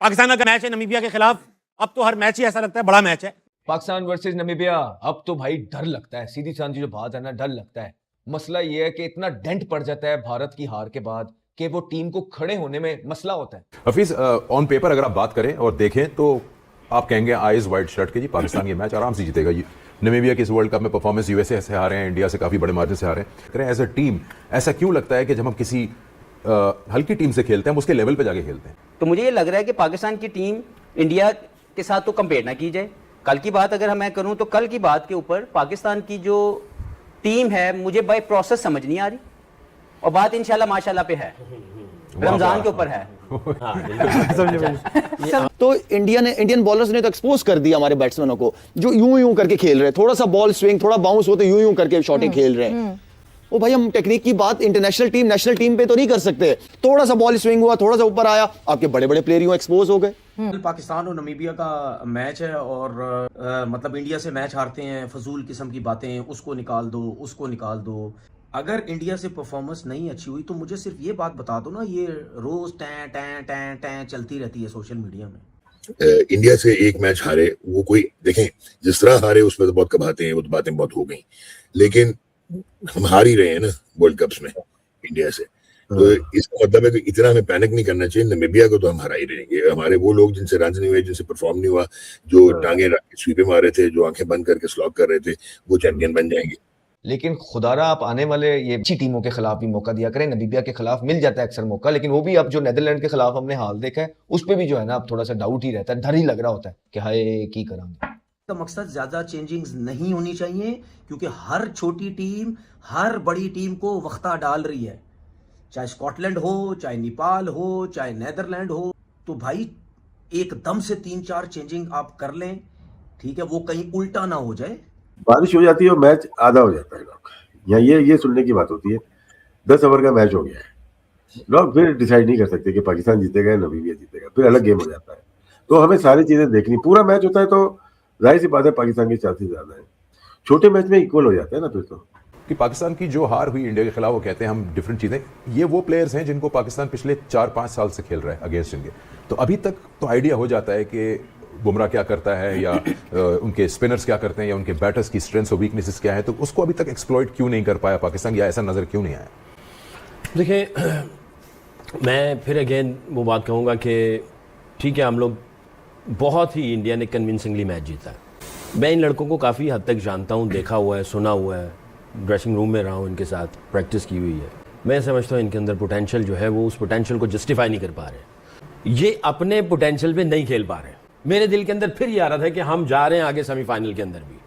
पाकिस्तान का मैच है नमीबिया के खिलाफ, अब तो हर मैच ही ऐसा लगता है बड़ा मैच है। पाकिस्तान वर्सेस नमीबिया, अब तो भाई डर लगता है, सीधी सादी जो बात है ना, डर लगता है। मसला ये है कि इतना डेंट पड़ जाता है भारत की हार के बाद कि वो टीम को खड़े होने में मसला होता है। हफीज, ऑन पेपर अगर आप बात करें और देखें तो आप कहेंगे आइज वाइट शर्ट के जी पाकिस्तान ये मैच आराम से जीतेगा। नमीबिया की इस वर्ल्ड कप में परफॉर्मेंस यूएसए से हारे हैं, इंडिया से काफी बड़े मार्जिन से हारे हैं। एज अ टीम ऐसा क्यों लगता है कि जब हम किसी हल्की टीम से खेलते हैं हम उसके लेवल पे जाके खेलते हैं? तो मुझे ये लग रहा है कि पाकिस्तान की टीम इंडिया के साथ तो कंपेयर ना की जाए। कल की बात अगर मैं करूं तो कल की बात के ऊपर पाकिस्तान की जो टीम है मुझे बाय प्रोसेस समझ नहीं आ रही, और बात इंशाल्लाह माशाल्लाह पे है, रमजान के ऊपर है। तो इंडियन बॉलर्स ने तो एक्सपोज कर दिया हमारे बैट्समैनों को, जो यूं यूं करके खेल रहे हैं, थोड़ा सा बॉल स्विंग थोड़ा बाउंस हो तो यूं यूं करके शॉटिंग खेल रहे हैं। ओ भाई, हम टेक्निक की बात इंटरनेशनल टीम नेशनल टीम पे तो नहीं कर सकते। थोड़ा सा बॉल स्विंग हुआ, थोड़ा सा ऊपर आया, आपके बड़े बड़े प्लेयर यूं एक्सपोज हो गए। पाकिस्तान और नमीबिया का मैच है और मतलब इंडिया से मैच हारते हैं, फजूल किस्म की बातें, उसको निकाल दो उसको निकाल दो। अगर इंडिया से परफॉर्मेंस नहीं अच्छी हुई तो मुझे सिर्फ ये बात बता दो ना, ये रोज टैं टैं टैं टैं चलती रहती है सोशल मीडिया में। इंडिया से एक मैच हारे, वो कोई देखें जिस तरह हारे उसमें तो बहुत कबाते हैं, वो तो बातें बहुत हो गई, लेकिन हम हार ही रहे हैं ना वर्ल्ड कप्स में इंडिया से। तो इसका मतलब है कि इतना हमें पैनिक नहीं करना चाहिए। नमीबिया को तो हम हरा ही रहेंगे। हमारे वो लोग जिनसे रन नहीं हुए, जिनसे परफॉर्म नहीं हुआ, जो टांगे स्वीपे मारे थे, जो आंखें बंद करके स्लॉग कर रहे थे, वो चैंपियन बन जाएंगे। लेकिन खुदारा आप आने वाले ये अच्छी टीमों के खिलाफ भी मौका दिया करें। नमीबिया के खिलाफ मिल जाता है अक्सर मौका, लेकिन वो भी अब जो नेदरलैंड के खिलाफ हमने हाल देखा है उस पर भी जो है ना अब थोड़ा सा डाउट ही रहता है, डर ही लग रहा होता है कि हाय की करांगे। का मकसद ज्यादा चेंजिंग्स नहीं होनी चाहिए, क्योंकि हर छोटी टीम हर बड़ी टीम को वक्ता डाल रही है, चाहे स्कॉटलैंड हो, चाहे नेपाल हो, चाहे नेदरलैंड हो। तो भाई एकदम से 3-4 चेंजिंग आप कर लें, ठीक है, वो कहीं उल्टा ना हो जाए। बारिश हो जाती है और मैच आधा हो जाता है लोग, या ये सुनने की बात होती है 10 ओवर का मैच हो गया है, लोग फिर डिसाइड नहीं कर सकते कि पाकिस्तान जीतेगा या नमीबिया जीतेगा, फिर अलग गेम हो जाता है। तो हमें सारी चीजें देखनी, पूरा मैच होता है तो जाहिर सी बात है पाकिस्तान की चांसेस ज्यादा है, छोटे मैच में इक्वल हो जाता है ना फिर तो। कि पाकिस्तान की जो हार हुई इंडिया के खिलाफ, वो कहते हैं हम डिफरेंट चीजें, ये वो प्लेयर्स हैं जिनको पाकिस्तान पिछले 4-5 साल से खेल रहा है अगेंस्ट इंडिया। तो अभी तक तो आइडिया हो जाता है कि बुमराह क्या करता है, या उनके स्पिनर्स क्या करते हैं, या उनके बैटर्स की स्ट्रेंथ्स और वीकनेसेस क्या है, तो उसको अभी तक एक्सप्लॉइट क्यों नहीं कर पाया पाकिस्तान, या ऐसा नजर क्यों नहीं आया? देखिए, मैं फिर अगेन वो बात कहूँगा कि ठीक है, हम लोग बहुत ही इंडिया ने कन्विंसिंगली मैच जीता है। मैं इन लड़कों को काफ़ी हद तक जानता हूँ, देखा हुआ है, सुना हुआ है, ड्रेसिंग रूम में रहा हूँ, इनके साथ प्रैक्टिस की हुई है। मैं समझता हूँ इनके अंदर पोटेंशियल जो है वो उस पोटेंशियल को जस्टिफाई नहीं कर पा रहे, ये अपने पोटेंशियल पे नहीं खेल पा रहे। मेरे दिल के अंदर फिर ये आ रहा था कि हम जा रहे हैं आगे सेमीफाइनल के अंदर भी।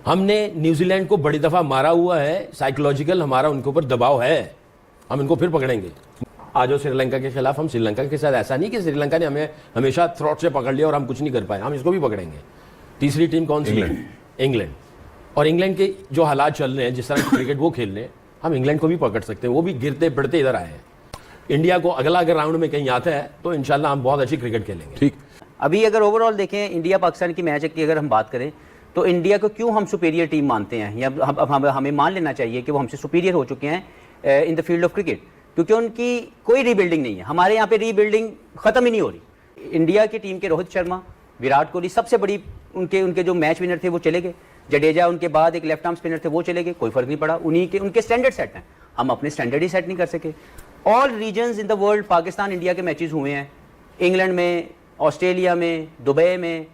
हमने न्यूजीलैंड को बड़ी दफ़ा मारा हुआ है, साइकोलॉजिकल हमारा उनके ऊपर दबाव है, हम इनको फिर पकड़ेंगे। आज श्रीलंका के खिलाफ हम श्रीलंका के साथ ऐसा नहीं कि श्रीलंका ने हमें हमेशा थ्रॉट से पकड़ लिया और हम कुछ नहीं कर पाए, हम इसको भी पकड़ेंगे। तीसरी टीम कौन सी? इंग्लैंड। और इंग्लैंड के जो हालात चल रहे हैं, जिस तरह की क्रिकेट वो खेल रहे हैं, हम इंग्लैंड को भी पकड़ सकते हैं। वो भी गिरते पड़ते इधर आए हैं। इंडिया को अगला अगर राउंड में कहीं आता है तो इंशाल्लाह हम बहुत अच्छी क्रिकेट खेलेंगे। ठीक। अभी अगर ओवरऑल देखें इंडिया पाकिस्तान की मैच की अगर हम बात करें तो इंडिया को क्यों हम सुपीरियर टीम मानते हैं, या हमें मान लेना चाहिए कि वो हमसे सुपीरियर हो चुके हैं in the field of cricket, क्योंकि उनकी कोई रीबिल्डिंग नहीं है। हमारे यहाँ पे रीबिल्डिंग खत्म ही नहीं हो रही। इंडिया की टीम के रोहित शर्मा, विराट कोहली सबसे बड़ी उनके जो मैच विनर थे वो चले गए, जडेजा उनके बाद एक लेफ्ट आर्म स्पिनर थे वो चले गए, कोई फर्क नहीं पड़ा। उनके स्टैंडर्ड सेट हैं, हम अपने स्टैंडर्ड ही सेट नहीं कर सके। All reasons in the world Pakistan India के मैचेस हुए हैं, इंग्लैंड में, ऑस्ट्रेलिया में, दुबई में,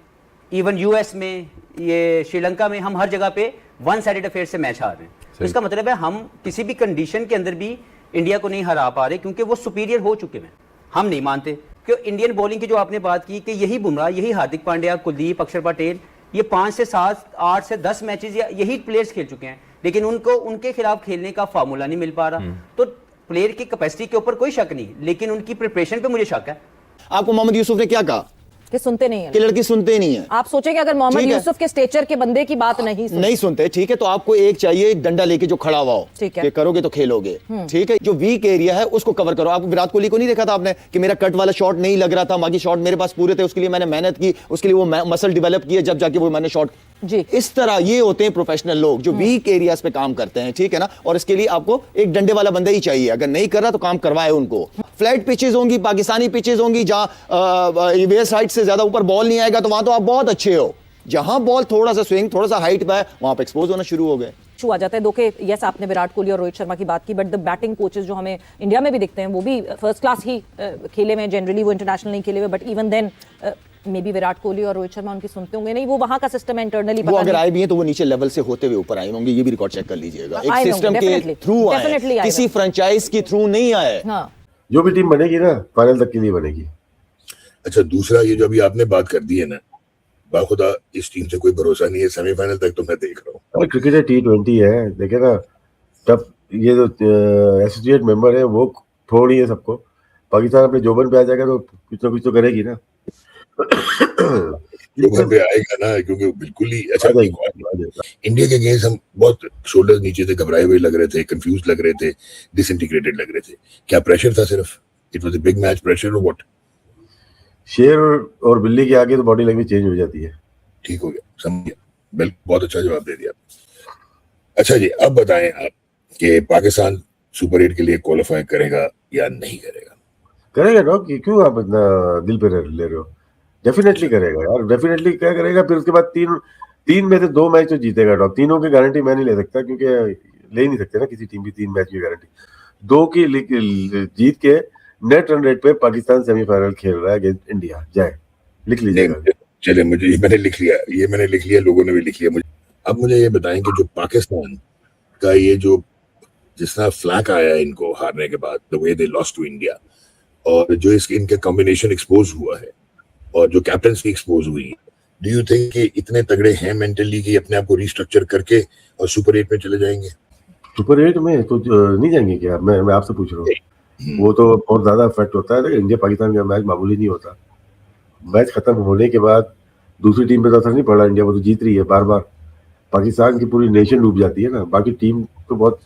इवन यूएस में, ये श्रीलंका में, हम हर जगह पे वन साइडेड अफेयर से मैच हार रहे हैं। इसका मतलब है हम किसी भी कंडीशन के अंदर भी इंडिया को नहीं हरा पा रहे, क्योंकि वो सुपीरियर हो चुके हैं। हम नहीं मानते कि इंडियन बॉलिंग की जो आपने बात की कि यही बुमराह, यही हार्दिक पांड्या, कुलदीप, अक्षर पटेल, ये 5 से 7, 8 से 10 मैचेस या यही प्लेयर्स खेल चुके हैं, लेकिन उनको उनके खिलाफ खेलने का फार्मूला नहीं मिल पा रहा। तो प्लेयर की कैपेसिटी के ऊपर कोई शक नहीं, लेकिन उनकी प्रिपरेशन पे मुझे शक है। आपको मोहम्मद यूसुफ ने क्या कहा कि सुनते नहीं है, कि लड़की सुनते नहीं है। आप सोचे कि अगर मोहम्मद यूसुफ के स्टेचर के बंदे की बात नहीं सुनते, ठीक है, तो आपको एक चाहिए डंडा लेके जो खड़ा हुआ हो, ठीक है, कि करोगे तो खेलोगे, ठीक है। जो वीक एरिया है उसको कवर करो। आप विराट कोहली को नहीं देखा था आपने कि मेरा कट वाला शॉट नहीं लग रहा था, बाकी शॉट मेरे पास पूरे थे, उसके लिए मैंने मेहनत की, उसके लिए वो मसल डेवलप किए, जब जाके वो मैंने शॉट जी। इस तरह ये होते हैं प्रोफेशनल लोग जो वीक एरियाज पे काम करते हैं, ठीक है ना। और इसके लिए आपको एक डंडे वाला बंदा ही चाहिए, अगर नहीं कर रहा तो काम करवाए उनको। फ्लैट पिचेस होंगी, पाकिस्तानी पिचेस होंगी, जहां वेस्ट हाइट से ज्यादा ऊपर बॉल नहीं आएगा, तो वहां तो आप बहुत अच्छे हो। जहां बॉल थोड़ा सा स्विंग, थोड़ा सा हाइट पे है, वहां पे एक्सपोज होना शुरू हो गए। इशू आ जाता है। दो के यस, आपने विराट कोहली और रोहित शर्मा की बात की, बट द बैटिंग कोचेस जो हमें इंडिया में भी दिखते हैं वो भी फर्स्ट क्लास ही खेले में, जनरली वो इंटरनेशनल नहीं खेले हुए, but even then maybe Virat Kohli और रोहित शर्मा उनकी सुनते होंगे नहीं, वो वहां का सिस्टम है इंटरनली। वो अगर आए भी हैं तो वो नीचे लेवल से होते हुए ऊपर आए होंगे, ये भी रिकॉर्ड चेक कर लीजिएगा। एक सिस्टम के थ्रू आए, किसी फ्रेंचाइज के थ्रू नहीं आए। जो भी टीम बनेगी ना, फाइनल तक के लिए बनेगी। अच्छा, दूसरा ये जो अभी आपने बात कर दी है ना, बाखुदा इस टीम से कोई भरोसा नहीं है, सेमीफाइनल तक तो मैं देख रहा हूँ। अरे क्रिकेट है, T20 है, देखे ना। तब ये जो एसोसिएट मेंबर है वो थोड़ी है सबको। पाकिस्तान अपने जोबन पे आ जाएगा तो कुछ तो करेगी ना। जोबन पे आएगा ना, क्योंकि बिल्कुल ही अच्छा इंडिया के गेम्स हम बहुत शोल्डर नीचे से घबराए हुए लग रहे थे, कंफ्यूज लग रहे थे, डिसइंटीग्रेटेड लग रहे थे। क्या प्रेशर था सिर्फ? It was a big match pressure और व्हाट? शेर और बिल्ली के आगे तो बॉडी लैंग्वेज चेंज हो जाती है। ठीक हो गया, समझ गया। बिल्कुल, बहुत अच्छा जवाब दे दिया। अच्छा जी, अब बताएं आप कि पाकिस्तान सुपर 8 के लिए क्वालिफाई करेगा या नहीं करेगा? करेगा ना, कि क्यों आप इतना दिल पे ले रहे हो? डेफिनेटली करेगा यार, डेफिनेटली क्या करेगा। फिर उसके बाद तीन में से 2 मैच तो जीतेगा डॉग। तीनों की गारंटी मैं नहीं ले सकता, क्योंकि ले ही नहीं सकते ना किसी टीम की 3 मैच की गारंटी। 2 की जीत के नेट रन रेट पे पाकिस्तान सेमीफाइनल खेल रहा है अगेंस्ट इंडिया। जाए, लिख लीजिएगा। चले, मुझे ये मैंने लिख लिया, लोगों ने भी लिख लिया। मुझे अब मुझे ये बताएं कि जो पाकिस्तान का ये जो जिस तरह फ्लैक आया है इनको हारने के बाद, the way they lost to India, और जो इनके कॉम्बिनेशन एक्सपोज हुआ है और जो कैप्टनसी एक्सपोज हुई, डू यू थिंक कि इतने तगड़े हैं मेंटली कि अपने आप को रिस्ट्रक्चर करके और सुपर 8 में चले जाएंगे? सुपर 8 में तो नहीं जाएंगे क्या? मैं आपसे पूछ रहा हूँ। वो तो बहुत ज्यादा इफेक्ट होता है। लेकिन इंडिया पाकिस्तान का मैच मामूली नहीं होता। मैच खत्म होने के बाद दूसरी टीम पे तो असर नहीं पड़ा। इंडिया वो तो जीत रही है बार बार। पाकिस्तान की पूरी नेशन डूब जाती है ना, बाकी टीम तो बहुत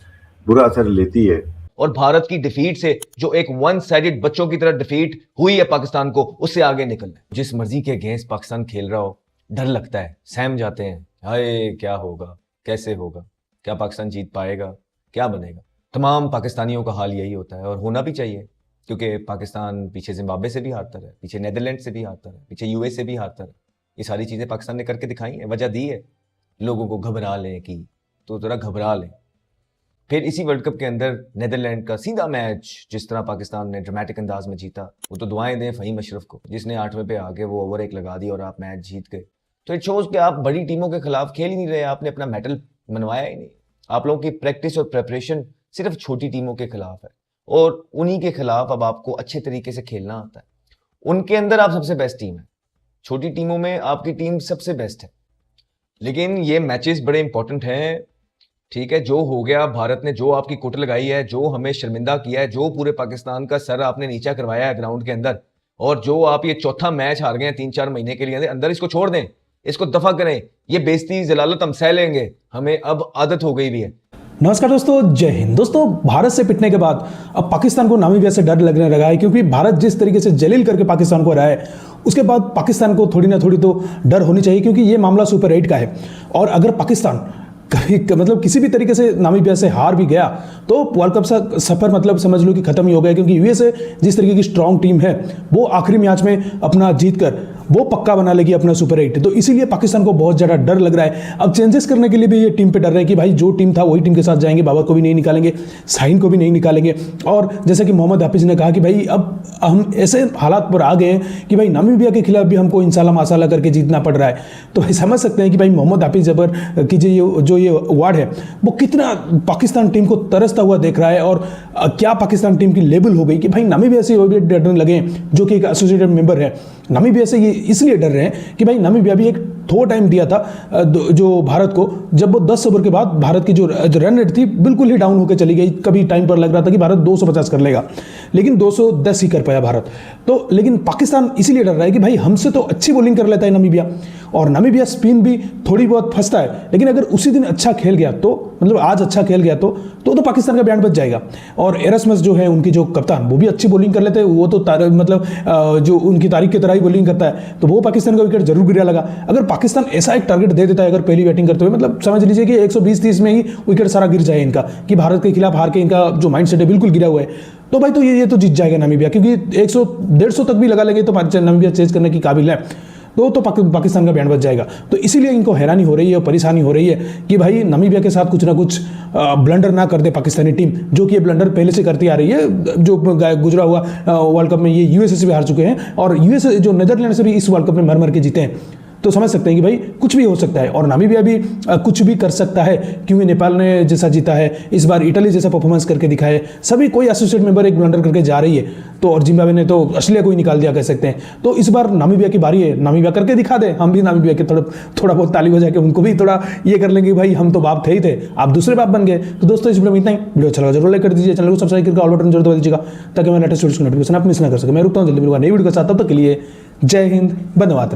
बुरा असर लेती है। और भारत की डिफीट से जो एक वन साइडेड बच्चों की तरह डिफीट हुई है पाकिस्तान को, उससे आगे निकलना है। जिस मर्जी के अगेंस्ट पाकिस्तान खेल रहा हो, डर लगता है, सहम जाते हैं, हाय क्या होगा, कैसे होगा, क्या पाकिस्तान जीत पाएगा, क्या बनेगा। तमाम पाकिस्तानियों का हाल यही होता है, और होना भी चाहिए, क्योंकि पाकिस्तान पीछे जिम्बाब्वे से भी हारता है, पीछे नीदरलैंड से भी हारता है, पीछे यूएस से भी हारता है। ये सारी चीजें पाकिस्तान ने करके दिखाई है, वजह दी है लोगों को घबरा लें की, तो जरा घबरा लें। फिर इसी वर्ल्ड कप के अंदर नीदरलैंड का सीधा मैच जिस तरह पाकिस्तान ने ड्रामेटिक अंदाज में जीता, वो तो दुआएं दें फ़हीम अशरफ को, जिसने 8वें पे आके वो ओवर 1 लगा दी और आप मैच जीत गए। तो इट शोज कि आप बड़ी टीमों के खिलाफ खेल ही नहीं रहे, आपने अपना मेडल मनवाया ही नहीं। आप लोगों की प्रैक्टिस और प्रेपरेशन सिर्फ छोटी टीमों के खिलाफ है, और उन्हीं के खिलाफ अब आपको अच्छे तरीके से खेलना आता है। उनके अंदर आप सबसे बेस्ट टीम है, छोटी टीमों में आपकी टीम सबसे बेस्ट है। लेकिन ये मैचेस बड़े इंपॉर्टेंट हैं, ठीक है। जो हो गया, भारत ने जो आपकी कुट लगाई है, जो हमें शर्मिंदा किया है, जो पूरे पाकिस्तान का सर आपने नीचा करवाया है ग्राउंड के अंदर, और जो आप ये चौथा मैच हार गए हैं 3-4 महीने के लिए अंदर, इसको छोड़ दें, इसको दफा करें। ये बेइज्जती जलालत हम सह लेंगे, हमें अब आदत हो गई भी है। नमस्कार दोस्तों, जय हिंद। दोस्तों, भारत से पिटने के बाद अब पाकिस्तान को नामीबिया से डर लगने लगा है, क्योंकि भारत जिस तरीके से जलील करके पाकिस्तान को हराया है, उसके बाद पाकिस्तान को थोड़ी ना थोड़ी तो डर होनी चाहिए, क्योंकि ये मामला सुपर 8 का है। और अगर पाकिस्तान मतलब किसी भी तरीके से नामीबिया से हार भी गया तो वर्ल्ड कप का सफर मतलब समझ लो कि खत्म ही हो गया, क्योंकि यूएसए जिस तरीके की स्ट्रांग टीम है, वो आखिरी मैच में अपना जीत कर वो पक्का बना लेगी अपना सुपर 8। तो इसीलिए पाकिस्तान को बहुत ज़्यादा डर लग रहा है। अब चेंजेस करने के लिए भी ये टीम पे डर रहे हैं कि भाई जो टीम था वही टीम के साथ जाएंगे, बाबर को भी नहीं निकालेंगे, शाहीन को भी नहीं निकालेंगे। और जैसे कि मोहम्मद हाफिज ने कहा कि भाई अब हम ऐसे हालात पर आ गए हैं कि भाई नामीबिया के खिलाफ भी हमको इंशाल्लाह माशाल्लाह करके जीतना पड़ रहा है। तो भाई समझ सकते हैं कि भाई मोहम्मद हाफिज जबर की जो ये अवार्ड है वो कितना पाकिस्तान टीम को तरसता हुआ देख रहा है, और क्या पाकिस्तान टीम की लेवल हो गई कि भाई नामीबिया से वो भी डरने लगे, जो कि एक एसोसिएटेड मेंबर है। नामीबिया से ये इसलिए डर रहे हैं कि भाई नामीबिया भी एक थोड़ा टाइम दिया था जो भारत को, जब वो 10 ओवर के बाद भारत की जो रन रेट थी बिल्कुल ही डाउन होकर चली गई। कभी टाइम पर लग रहा था कि भारत 250 कर लेगा, लेकिन 210 ही कर पाया भारत। तो लेकिन पाकिस्तान इसीलिए डर रहा है कि भाई हमसे तो अच्छी बॉलिंग कर लेता है नामीबिया, और नामीबिया स्पिन भी थोड़ी बहुत फंसता है, लेकिन अगर उसी दिन अच्छा खेल गया तो मतलब आज अच्छा खेल गया तो पाकिस्तान का बैंड बच जाएगा। और एरसमस जो है उनकी जो कप्तान, वो भी अच्छी बॉलिंग कर लेते हैं, वो तो मतलब जो उनकी तारीख की तरह ही बॉलिंग करता है, तो वो पाकिस्तान का विकेट जरूर गिरा लगा। अगर पाकिस्तान ऐसा एक टारगेट दे देता है अगर पहली बैटिंग करते हुए, मतलब समझ लीजिए कि 120-30 में ही विकेट सारा गिर जाए इनका, कि भारत के खिलाफ हार के इनका जो माइंडसेट है बिल्कुल गिरा हुआ है, तो भाई तो ये तो जीत जाएगा नामीबिया, क्योंकि 100-150 तक भी लगा लेंगे तो नामीबिया चेज करने की काबिल है, तो पाकिस्तान का बैंड बच जाएगा। तो इसीलिए इनको हैरानी हो रही है और परेशानी हो रही है कि भाई नामीबिया के साथ कुछ ना कुछ ब्लंडर ना कर दे पाकिस्तानी टीम, जो कि ये ब्लंडर पहले से करती आ रही है। जो गुजरा हुआ वर्ल्ड कप में ये यूएसए से भी हार चुके हैं, और यूएसए जो नीदरलैंड से भी इस वर्ल्ड कप में मर के जीते हैं, तो समझ सकते हैं कि भाई कुछ भी हो सकता है, और नामीबिया भी कुछ भी कर सकता है, क्योंकि नेपाल ने जैसा जीता है इस बार, इटली जैसा परफॉर्मेंस करके दिखाया है, सभी कोई एसोसिएट मेंबर एक ब्लंडर करके जा रही है, तो और जिम्बाब्वे ने तो ऑस्ट्रेलिया को ही निकाल दिया कह सकते हैं। तो इस बार नामीबिया की बारी है, नामीबिया करके दिखा दे, हम भी नामीबिया के थोड़ा बहुत ताली बजा के उनको भी थोड़ा ये कर लेंगे, भाई हम तो बाप थे ही थे, आप दूसरे बाप बन गए। तो दोस्तों इस वीडियो में इतना ही, वीडियो अच्छा लगा जरूर लाइक कर दीजिए, चैनल को सब्सक्राइब करके ऑल बटन जरूर दबा दीजिएगा, ताकि मैं लेटेस्ट वीडियो की नोटिफिकेशन आप मिस ना कर सके। मैं रुकता हूँ जल्दी मिलूंगा नई वीडियो के साथ, तब तक के लिए जय हिंद, धन्यवाद।